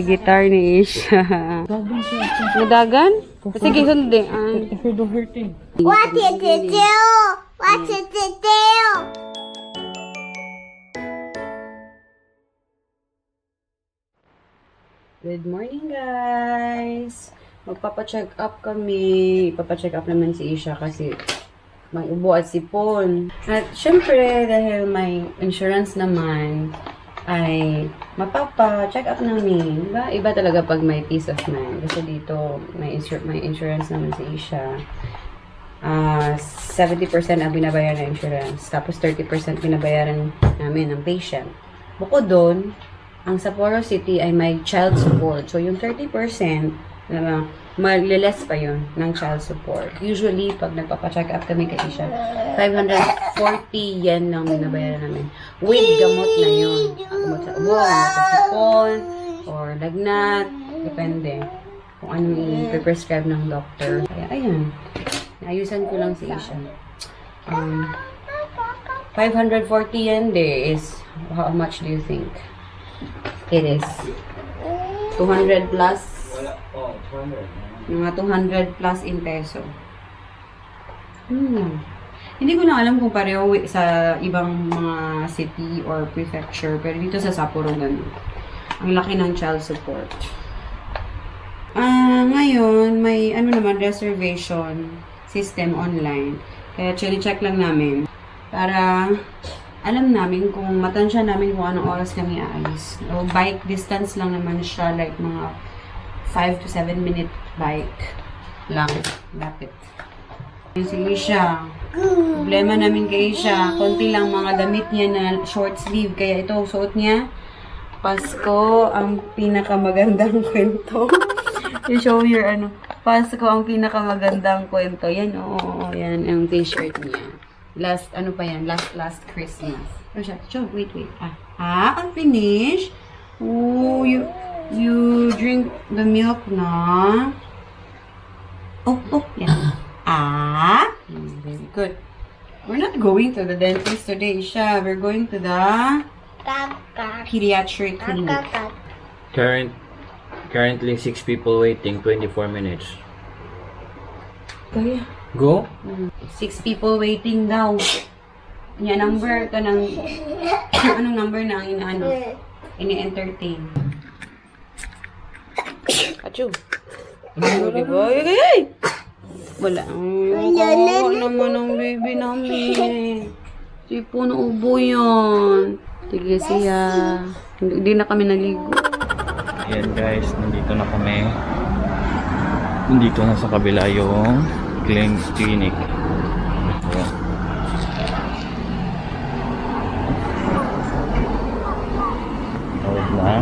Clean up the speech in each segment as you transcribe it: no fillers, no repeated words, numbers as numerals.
Gitar ni Isha. Nadagan? Sige, sundin. What did you do? What did you do? Good morning, guys! Magpapacheck up kami. Ipapacheck up naman si Isha kasi may ubo at sipon. At syempre, dahil may insurance naman, ay mapapa-check up namin. Iba talaga pag may peace of mind. Kasi dito, may insurance naman si Isha. 70% ang binabayaran ng insurance. Tapos 30% binabayaran namin ng patient. Bukod doon, ang Sapporo City ay may child support. So, yung 30%, maliles pa yun ng child support. Usually, pag nagpapacheck up kami kay Isha, 540 yen lang binabayaran namin. With gamot na yun. Gamot sa ubo, sa sipon, or lagnat. Depende kung anong i-prescribe ng doctor. Kaya, ayun. Naayusan ko lang si Isha. 540 yen is, how much do you think? It is 200 plus. Mga 200 plus in peso. Hindi ko na alam kung pareho sa ibang mga city or prefecture. Pero dito sa Sapporo, ganun. Ang laki ng child support. Ngayon, may reservation system online. Kaya check lang namin. Para alam namin kung matansya namin kung anong oras kami aalis. O bike distance lang naman siya, like mga 5 to 7 minute bike lang. Lapit. Si Isha. Problema namin kay Isha. Konti lang mga damit niya na short sleeve. Kaya ito, suot niya. Pasko, ang pinakamagandang kwento. You show your Pasko, ang pinakamagandang kwento. Yan, oo. Yan, ang t-shirt niya. Last Christmas. Oh, siya, wait. Unfinished? Oh, you drink the milk na? Oh, yan. Very good. We're not going to the dentist today, Isha. We're going to the pediatric clinic. Currently 6 people waiting, 24 minutes. Kaya. Go? 6 people waiting daw. Yan, number ka ng anong number na ang ini-entertain. Achoo. Diba? Ay! Wala. Kawawa naman ang baby namin. Tipo na ubo yun. Sige siya. Hindi na kami naligo. Ayan guys, nandito na kami. Nandito na sa kabila yung clinic. Ayan. Tawag na.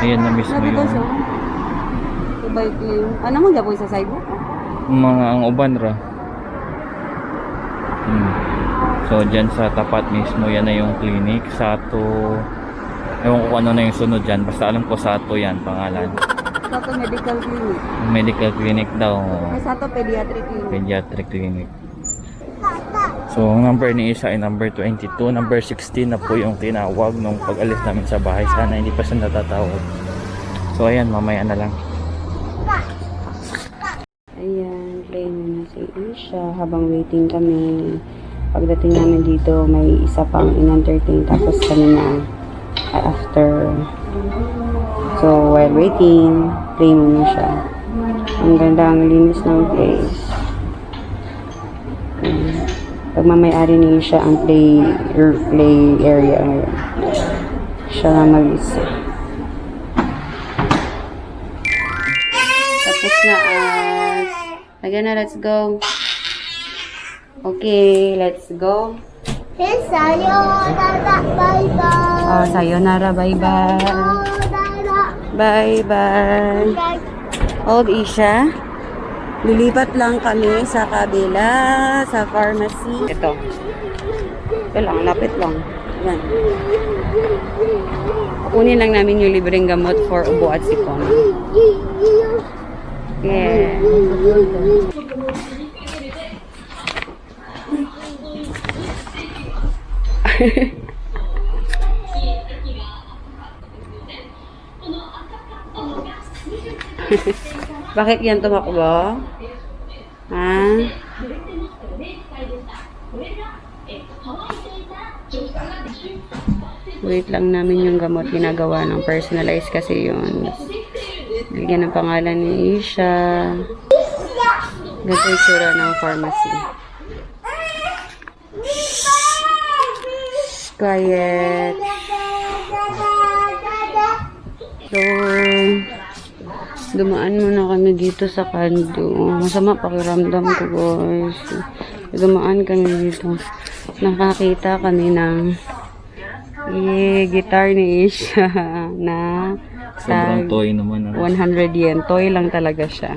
Ayan na mismo yung ano mo dyan po sa side mo? mga ang uban ra. So dyan sa tapat mismo yan na yung clinic. Sato, ewan ko kung ano na yung sunod dyan, basta alam ko Sato yan pangalan. Sato Medical Clinic. Medical clinic daw. Sato Pediatric Clinic. Pediatric clinic. So ang number ni Isa ay number 22. Number 16 na po yung tinawag nung pag-alis namin sa bahay. Sana hindi pa siya natatawag. So ayan, mamaya na lang. Ayan, play na si Isha habang waiting kami. Pagdating namin dito, may isa pang in-entertain. Tapos kami na after. So, while waiting, play muna siya. Ang ganda, ang linis ng place. Pagmamayari niya siya ang play area ngayon. Siya na mag-isa. Tapos na again na, let's go. Okay, let's go. Sayonara, bye-bye. Oh, sayonara, bye-bye. Bye-bye. Old Isha. Lilipat lang kami sa kabila, sa pharmacy. Ito lang, lapit lang. Yan. Kukunin lang namin yung libreng gamot for ubo at sipon. Yeah. Bakit yan tumakbo? Ha? Wait lang namin yung gamot ginagawa ng personalized kasi yun. Bigyan ng pangalan ni Isha. Ganito yung tsura ng pharmacy. Quiet. So, dumaan muna kami dito sa Kando. Masama pakiramdam ko, guys. Dumaan kami dito. Nakakita kami ng guitar ni Isha na sa Sobrang toy naman. 100 yen. Toy lang talaga siya.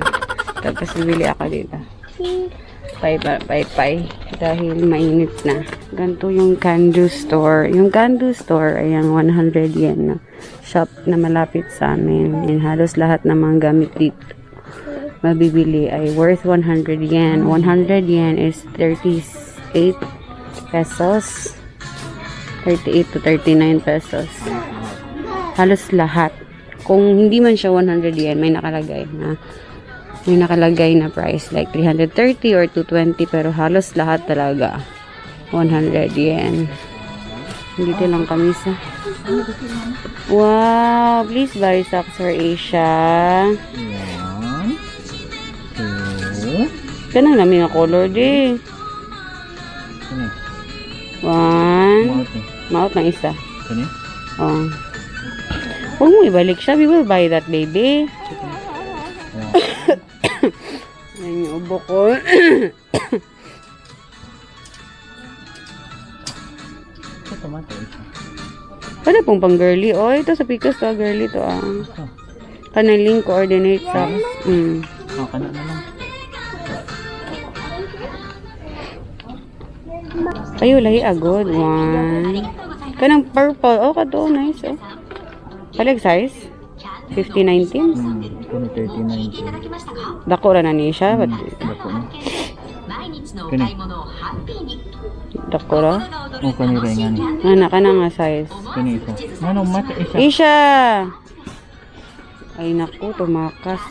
Tapos bibili ako dito. Pay. Dahil mainit na. Ganito yung Kando store. Yung Kando store ay ang 100 yen na shop na malapit sa amin. And halos lahat ng mga gamit dito mabibili ay worth 100 yen. 100 yen is 38 pesos. 38 to 39 pesos. Halos lahat. Kung hindi man siya 100 yen, may nakalagay na price like 330 or 220 pero halos lahat talaga 100 yen. Dito lang kami sa wow, please buy socks for Asia. 1, 2, Kanang namin na color di. 1 maot ng isa. Kani? Oh. Huwag mo ibalik siya. We will buy that, baby. Ayan yung ubo ko. Pwede pong pang girly. Oh, ito sa Picos to. Girly to ah. Kanaling coordinate socks. Kana na lang. Ayo, lahi agod. 1. Kanang purple. Oh, kato. Nice. Oh. Palag size? 50-19? Kani 39. Dako ra na ni siya. Dako na. Kani? Dako ra? O kani rin nga ni. Ana ka na nga size. Kani ito. Ano mata isa? Isha! Ay naku, tumakas.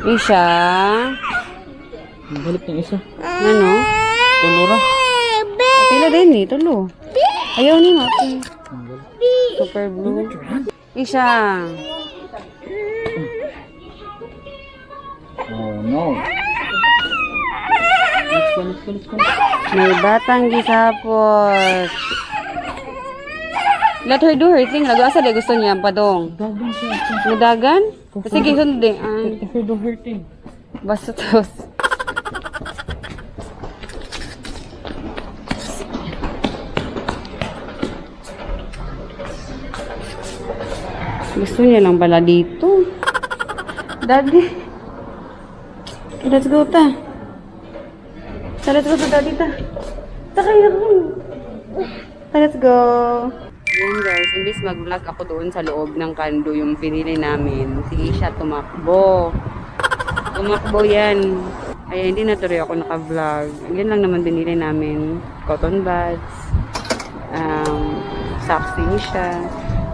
Isha? Balik ng isa. Ano? Tulura. Pila din ni, tulo. Ayaw ni mati. Super blue. Isha. Oh no. May batang gisapot. Let her do her thing. Nag-asa gusto niya pa dong. Nadagan? Sige, sundin. Let her do her thing. Basta tos. Gusto niya lang pala dito. Daddy. Let's go ta. Let's go to daddy ta. Takay na ko. Let's go. Yun guys, imbis mag-vlog ako doon sa loob ng Kando yung pinili namin. Si Isha tumakbo. Tumakbo yan. Ay, hindi na tuloy ako naka-vlog. Yan lang naman binili namin. Cotton buds. Socks din siya.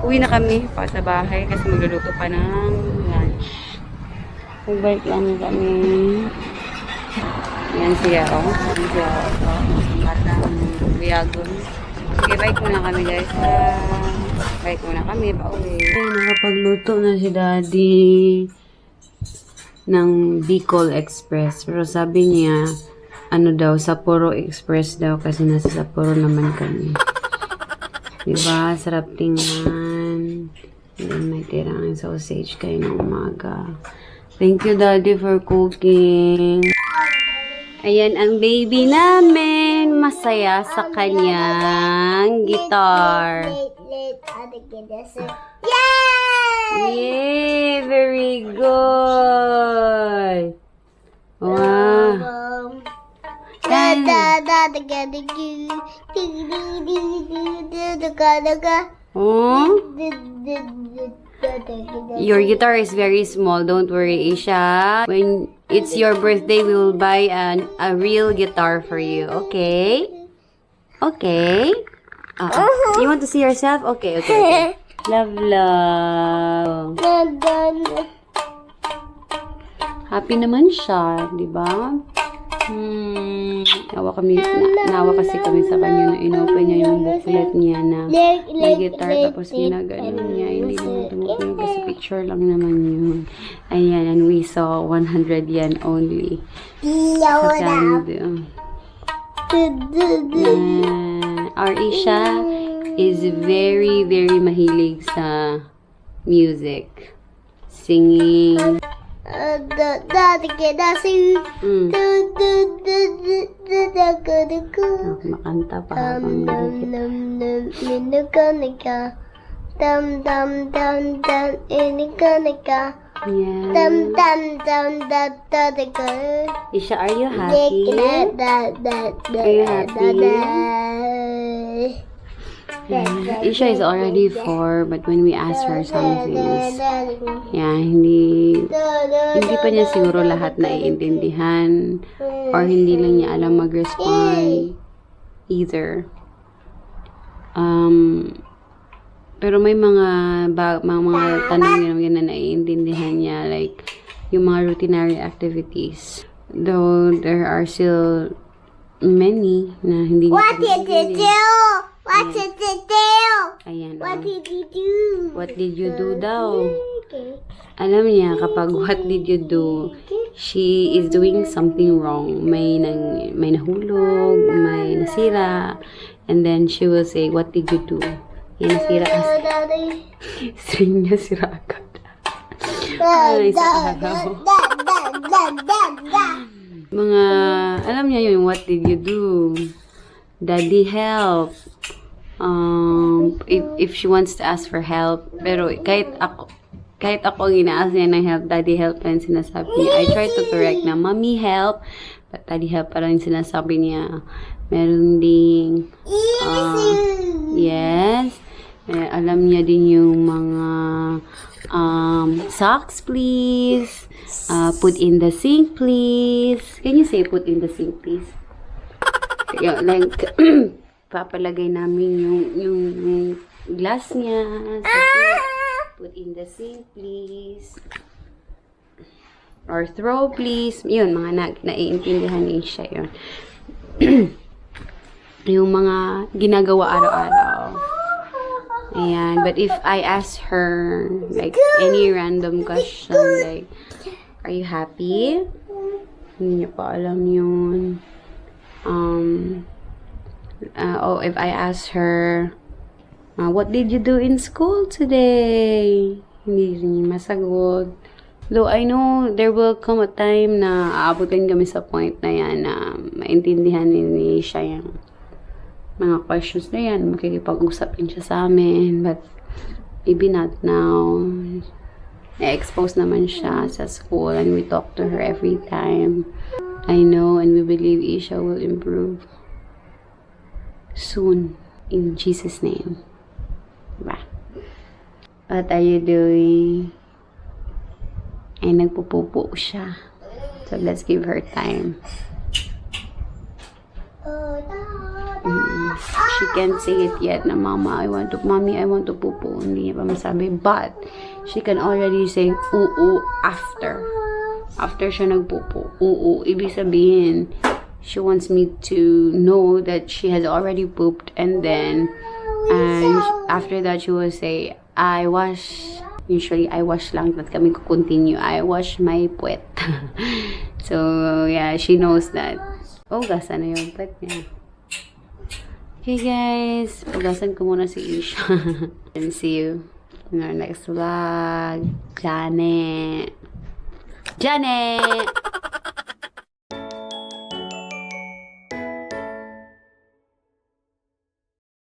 Uwi na kami pa sa bahay kasi magluluto pa ng lunch. Magbalik lang kami. Yan siya, oh. Yan siya, oh. Batang biyagon. Sige, bike muna kami guys. Bike muna kami, pauwi. Nakapagluto na si Daddy ng Bicol Express. Pero sabi niya, ano daw, Sapporo Express daw kasi nasa Sapporo naman kami. Diba? Sarap tingnan. Then may tirang sausage kayo ng umaga. Thank you, Daddy, for cooking. Ayan ang baby namin. Masaya sa kanyang guitar. Yay! Very good! Wow! Oh? Your guitar is very small. Don't worry, Isha. When it's your birthday, we will buy a real guitar for you. Okay? Okay? You want to see yourself? Okay, okay, okay. Love, love. Happy naman siya, di ba? Nawa kasi kami sa kanya na inopen niya yung booklet niya na may guitar tapos ginagano niya. Hindi naman tumutunog kasi picture lang naman yun. Ayan, and we saw 100 yen only. Sa Kandu. Our Isha is very, very mahilig sa music. Singing. Makanta pa habang Isha, are you happy? Are you happy? Isha is already 4, but when we ask her some things, hindi pa niya siguro lahat naiintindihan or hindi lang niya alam mag-respond either. Pero may mga tanong yun na naiintindihan niya, like yung mga routinary activities. Though there are still many na hindi niya What did you do? What did you do? Ayan. What did you do? What did you do daw? Alam niya kapag what did you do, she is doing something wrong. May nahulog, may nasira, and then she will say, what did you do? Yan nasira kasi. String niya sira agad. Ay, sa araw. Mga, alam niya yung what did you do? Daddy help. If she wants to ask for help, pero kahit ako ang ina-ask niya ng help, daddy help pa rin sinasabi niya. I try to correct na, mommy help, but daddy help pa rin sinasabi niya. Meron ding, yes, alam niya din yung mga, socks please, put in the sink please. Can you say put in the sink please? Like, papalagay namin yung glass niya. Put in the sink, please. Or throw, please. Yun, mga naiintindihan niya siya yun. Yung mga ginagawa araw-araw. Ayan. But if I ask her, like, any random question, like, are you happy? Hindi niya pa alam yun. If I ask her, what did you do in school today? Hindi rin niya masagot. Though I know there will come a time na aabutin kami sa point na yan na maintindihan ni siya yung mga questions na yan. Makikipag-usap din siya sa amin. But maybe not now. Na-expose naman siya sa school and we talk to her every time. I know and we believe Isha will improve soon in Jesus' name. Diba? What are you doing? Ay, nagpupupo siya. So, let's give her time. She can't say it yet na mommy, I want to pupo. Hindi niya pa masabi. But, she can already say, oo, after. After siya nagpupo. Oo, ibig sabihin, she wants me to know that she has already pooped. And then, after that, she will say, usually, I wash lang. But kami continue. I wash my puwet. So, yeah, she knows that. Oh, gasa na yung puwet niya. Okay, guys. Pugasan ko muna si Isha. And see you in our next vlog. Janet! Janet!